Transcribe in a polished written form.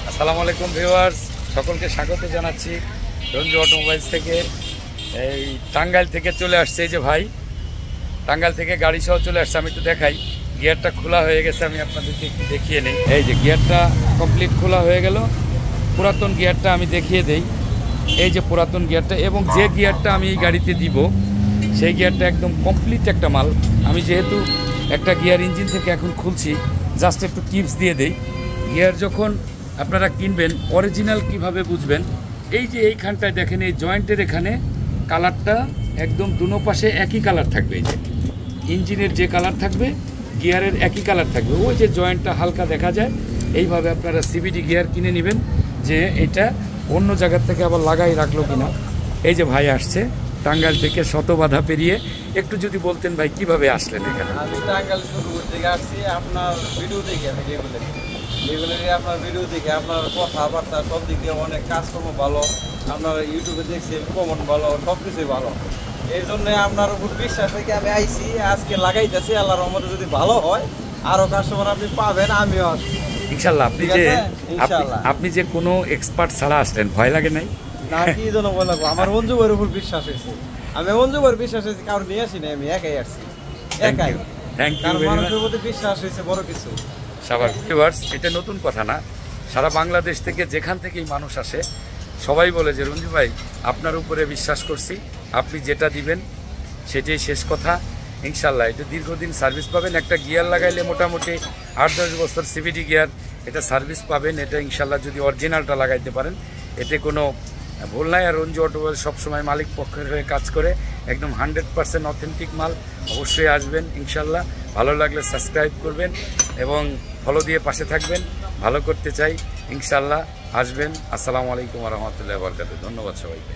আসসালামু আলাইকুম ভিউয়ার্স, সকলকে স্বাগত জানাচ্ছি রঞ্জু অটোমোবাইলস থেকে। এই টাঙ্গাইল থেকে চলে আসছে এই যে ভাই, টাঙ্গাইল থেকে গাড়ি সহ চলে আসছে। আমি একটু দেখাই, গিয়ারটা খোলা হয়ে গেছে, আমি আপনাদেরকে একটু দেখিয়ে নিই। এই যে গিয়ারটা কমপ্লিট খোলা হয়ে গেল। পুরাতন গিয়ারটা আমি দেখিয়ে দেই। এই যে পুরাতন গিয়ারটা, এবং যে গিয়ারটা আমি এই গাড়িতে দিব সেই গিয়ারটা একদম কমপ্লিট একটা মাল। আমি যেহেতু একটা গিয়ার ইঞ্জিন থেকে এখন খুলছি, জাস্ট একটু টিপস দিয়ে দেই। গিয়ার যখন আপনারা কিনবেন অরিজিনাল কিভাবে বুঝবেন, এই যে এইখানটায় দেখেন, এই জয়েন্টের এখানে কালারটা একদম দুনো পাশে একই কালার থাকবে। এই যে ইঞ্জিনের যে কালার থাকবে গিয়ারের একই কালার থাকবে। ওই যে জয়েন্টটা হালকা দেখা যায়, এইভাবে আপনারা সিবিডি গিয়ার কিনে নেবেন, যে এটা অন্য জায়গার থেকে আবার লাগাই রাখলো কিনা। এই যে ভাই আসছে টাঙ্গাইল থেকে, শত বাধা পেরিয়ে। একটু যদি বলতেন ভাই কিভাবে আসলেন এখানে? আমি টাঙ্গাইল থেকে আসছি আপনার ভিডিও দেখে। আমি রেগুলারই আপনার ভিডিও দেখে, আপনার কথাবার্তা সব দিক দিয়ে অনেক কাজকর্ম ভালো, আপনার ইউটিউবে দেখছি কমন ভালো, সব কিছুই ভালো। এই জন্য আপনার উপর বিশ্বাস থেকে আমি আইছি, আজকে লাগাইতেছি। আল্লাহর রহমতে যদি ভালো হয় আরও কাস্টমার আপনি পাবেন, আমিও আসছি ইনশাল্লাহ। আপনি যে কোনো এক্সপার্ট ছাড়া আসলেন, ভয় লাগে নাই? না, কি জন্য বলবো, আমার অঞ্জু ভাইয়ের উপর বিশ্বাস হয়েছে। আমি অঞ্জু ভাইয়ের বিশ্বাস হয়েছে, কারণ নিয়ে আসি না, আমি একাই আসছি, একাই। Thank you. মানুষের প্রতি বিশ্বাস হয়েছে বড় কিছু। স্বাভাবিক, এটা নতুন কথা না। সারা বাংলাদেশ থেকে যেখান থেকেই মানুষ আসে, সবাই বলে যে রঞ্জু ভাই আপনার উপরে বিশ্বাস করছি, আপনি যেটা দিবেন সেটাই শেষ কথা। ইনশাল্লাহ এটা দীর্ঘদিন সার্ভিস পাবেন। একটা গিয়ার লাগাইলে মোটামুটি 8-10 বছর সিবিডি গিয়ার এটা সার্ভিস পাবেন। এটা ইনশাল্লাহ যদি অরিজিনালটা লাগাইতে পারেন, এতে কোনো ভুল নাই। আর রঞ্জু অটোমোবাইল সবসময় মালিক পক্ষের হয়ে কাজ করে, একদম 100% অথেন্টিক মাল। অবশ্যই আসবেন ইনশাল্লাহ। ভালো লাগলে সাবস্ক্রাইব করবেন এবং ফলো দিয়ে পাশে থাকবেন। ভালো করতে চাই ইনশাল্লাহ, আসবেন। আসসালামু আলাইকুম ওয়া রাহমাতুল্লাহি ওয়া বারাকাতুহু। ধন্যবাদ সবাইকে।